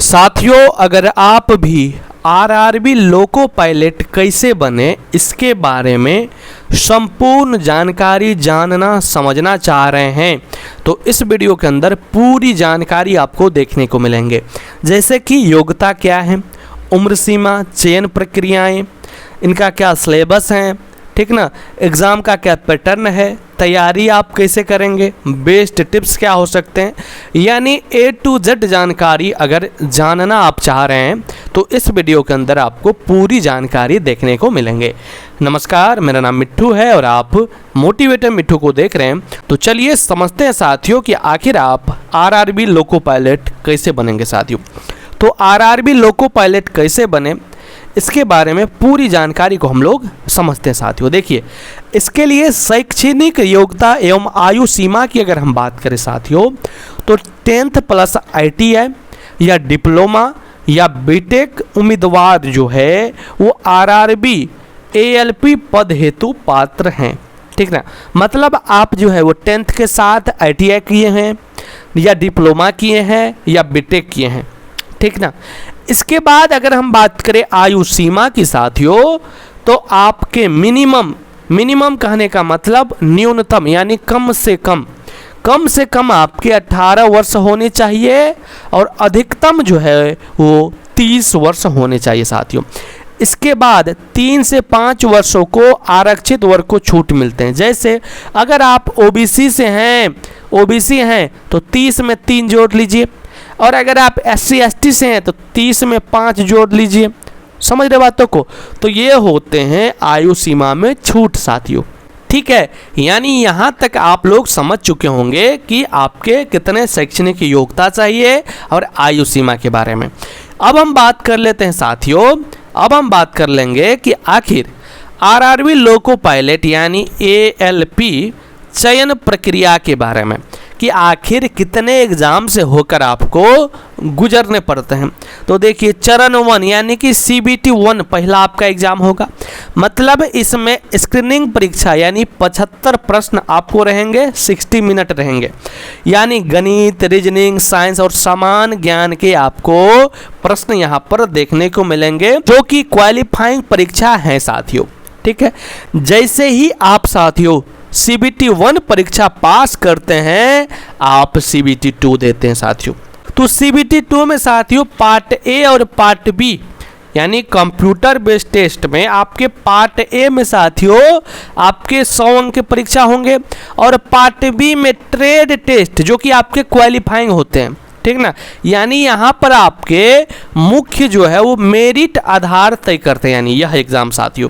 साथियों, अगर आप भी आरआरबी लोको पायलट कैसे बने इसके बारे में संपूर्ण जानकारी जानना समझना चाह रहे हैं तो इस वीडियो के अंदर पूरी जानकारी आपको देखने को मिलेंगे। जैसे कि योग्यता क्या है, उम्र सीमा, चयन प्रक्रियाएं, इनका क्या सिलेबस है, ठीक ना, एग्ज़ाम का क्या पैटर्न है, तैयारी आप कैसे करेंगे, बेस्ट टिप्स क्या हो सकते हैं, यानी A to Z जानकारी अगर जानना आप चाह रहे हैं तो इस वीडियो के अंदर आपको पूरी जानकारी देखने को मिलेंगे। नमस्कार, मेरा नाम मिट्ठू है और आप मोटिवेटर मिट्ठू को देख रहे हैं। तो चलिए समझते हैं साथियों कि आखिर आप आरआरबी लोको पायलट कैसे बनेंगे। साथियों, तो आरआरबी लोको पायलट कैसे बने इसके बारे में पूरी जानकारी को हम लोग समझते हैं। साथियों देखिए, इसके लिए शैक्षणिक योग्यता एवं आयु सीमा की अगर हम बात करें साथियों तो 10th प्लस ITI या डिप्लोमा या बीटेक उम्मीदवार जो है वो आरआरबी ALP पद हेतु पात्र हैं, ठीक ना। मतलब आप जो है वो 10th के साथ ITI किए हैं या डिप्लोमा किए हैं या बीटेक किए हैं, ठीक ना। इसके बाद अगर हम बात करें आयु सीमा की साथियों तो आपके मिनिमम कहने का मतलब न्यूनतम यानी कम से कम आपके 18 वर्ष होने चाहिए और अधिकतम जो है वो 30 वर्ष होने चाहिए साथियों। इसके बाद 3 से 5 वर्षों को आरक्षित वर्ग को छूट मिलते हैं। जैसे अगर आप ओबीसी हैं तो 30 में 3 जोड़ लीजिए और अगर आप SC ST से हैं तो 30 में 5 जोड़ लीजिए। समझ रहे बातों को? तो ये होते हैं आयु सीमा में छूट साथियों, ठीक है। यानी यहाँ तक आप लोग समझ चुके होंगे कि आपके कितने शैक्षणिक योग्यता चाहिए और आयु सीमा के बारे में। अब हम बात कर लेते हैं साथियों, अब हम बात कर लेंगे कि आखिर आरआरबी लोको पायलट यानी ALP चयन प्रक्रिया के बारे में कि आखिर कितने एग्ज़ाम से होकर आपको गुजरने पड़ते हैं। तो देखिए, चरण 1 यानी कि CBT 1 पहला आपका एग्ज़ाम होगा। मतलब इसमें स्क्रीनिंग परीक्षा यानी 75 प्रश्न आपको रहेंगे, 60 मिनट रहेंगे। यानी गणित, रीजनिंग, साइंस और समान ज्ञान के आपको प्रश्न यहाँ पर देखने को मिलेंगे जो कि क्वालिफाइंग परीक्षा है साथियों, ठीक है। जैसे ही आप साथियों CBT 1 परीक्षा पास करते हैं आप CBT 2 देते हैं साथियों। तो CBT 2 में साथियों पार्ट A और पार्ट B यानी कंप्यूटर बेस्ड टेस्ट में आपके पार्ट A में साथियों आपके 100 अंक के परीक्षा होंगे और पार्ट B में ट्रेड टेस्ट जो कि आपके क्वालिफाइंग होते हैं, ठीक ना। यानी यहाँ पर आपके मुख्य जो है वो मेरिट आधार तय करते हैं, यानी यह एग्ज़ाम साथियों।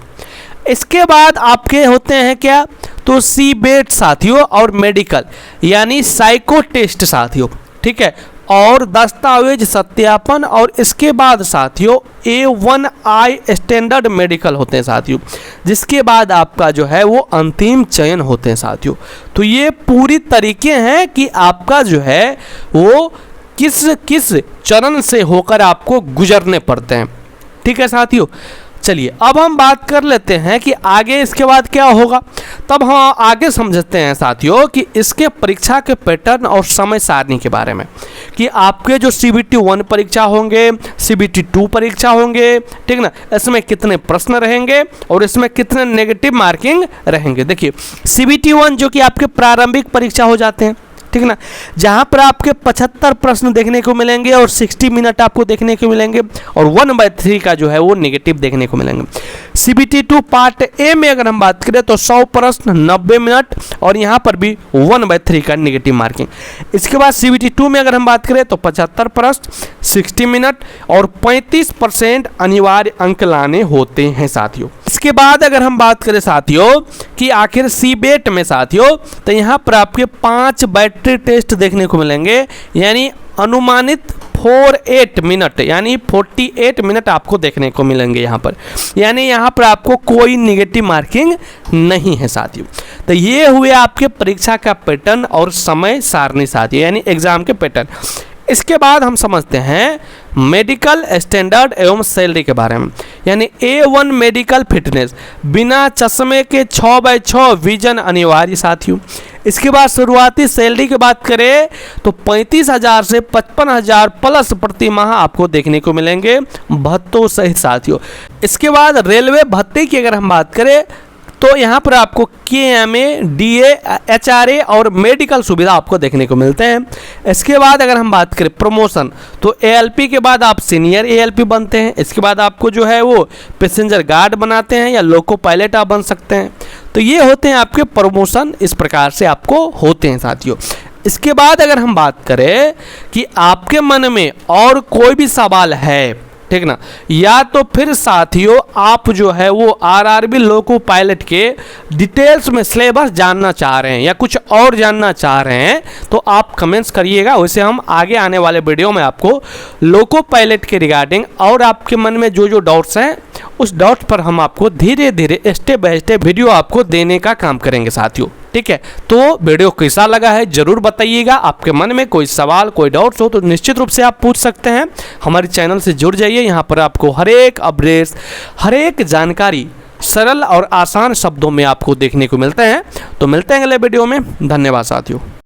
इसके बाद आपके होते हैं क्या, तो CBET साथियों और मेडिकल यानी साइको टेस्ट साथियों, ठीक है, और दस्तावेज सत्यापन और इसके बाद साथियों A1I स्टैंडर्ड मेडिकल होते हैं साथियों, जिसके बाद आपका जो है वो अंतिम चयन होते हैं साथियों। तो ये पूरी तरीके हैं कि आपका जो है वो किस चरण से होकर आपको गुजरने पड़ते हैं, ठीक है साथियों। चलिए अब हम बात कर लेते हैं कि आगे इसके बाद क्या होगा। तब हम आगे समझते हैं साथियों कि इसके परीक्षा के पैटर्न और समय सारणी के बारे में कि आपके जो CBT 1 परीक्षा होंगे, CBT 2 परीक्षा होंगे, ठीक ना, इसमें कितने प्रश्न रहेंगे और इसमें कितने नेगेटिव मार्किंग रहेंगे। देखिए, CBT 1 जो कि आपके प्रारंभिक परीक्षा हो जाते हैं, ठीक ना, जहाँ पर आपके 75 प्रश्न देखने को मिलेंगे और 60 मिनट आपको देखने को मिलेंगे और 1/3 का जो है वो नेगेटिव देखने को मिलेंगे। CBT 2 पार्ट A में अगर हम बात करें तो 100 प्रश्न 90 मिनट और यहाँ पर भी 1/3 का नेगेटिव मार्किंग। इसके बाद CBT 2 में अगर हम बात करें तो 75 प्रश्न 60 मिनट और 35% अनिवार्य अंक लाने होते हैं साथियों। इसके बाद अगर हम बात करें साथियों कि आखिर CBET में साथियों तो यहाँ पर आपके 5 बैटरी टेस्ट देखने को मिलेंगे, यानी अनुमानित 48 मिनट यानी 48 मिनट आपको देखने को मिलेंगे यहाँ पर। यानी यहाँ पर आपको कोई निगेटिव मार्किंग नहीं है साथियों। तो ये हुए आपके परीक्षा का पैटर्न और समय सारणी साथियों, यानी एग्जाम के पैटर्न। इसके बाद हम समझते हैं मेडिकल स्टैंडर्ड एवं सैलरी के बारे में, यानी A1 मेडिकल फिटनेस बिना चश्मे के 6/6 विजन अनिवार्य साथियों। इसके बाद शुरुआती सैलरी की बात करें तो 35,000 से 55,000 प्लस प्रति माह आपको देखने को मिलेंगे भत्तों सहित साथियों। इसके बाद रेलवे भत्ते की अगर हम बात करें तो यहाँ पर आपको KMA, DA, HRA और मेडिकल सुविधा आपको देखने को मिलते हैं। इसके बाद अगर हम बात करें प्रमोशन तो ALP के बाद आप सीनियर ALP बनते हैं। इसके बाद आपको जो है वो पैसेंजर गार्ड बनाते हैं या लोको पायलट आप बन सकते हैं। तो ये होते हैं आपके प्रमोशन, इस प्रकार से आपको होते हैं साथियों। इसके बाद अगर हम बात करें कि आपके मन में और कोई भी सवाल है, ठीक ना, या तो फिर साथियों आप जो है वो RRB लोको पायलट के डिटेल्स में सिलेबस जानना चाह रहे हैं या कुछ और जानना चाह रहे हैं तो आप कमेंट्स करिएगा। वैसे हम आगे आने वाले वीडियो में आपको लोको पायलट के रिगार्डिंग और आपके मन में जो जो डाउट्स हैं उस डाउट पर हम आपको धीरे धीरे स्टेप बाय स्टेप वीडियो आपको देने का काम करेंगे साथियों, ठीक है। तो वीडियो कैसा लगा है जरूर बताइएगा। आपके मन में कोई सवाल कोई डाउट्स हो तो निश्चित रूप से आप पूछ सकते हैं। हमारे चैनल से जुड़ जाइए, यहाँ पर आपको हर एक अपडेट्स हर एक जानकारी सरल और आसान शब्दों में आपको देखने को मिलते हैं। तो मिलते हैं अगले वीडियो में। धन्यवाद साथियों।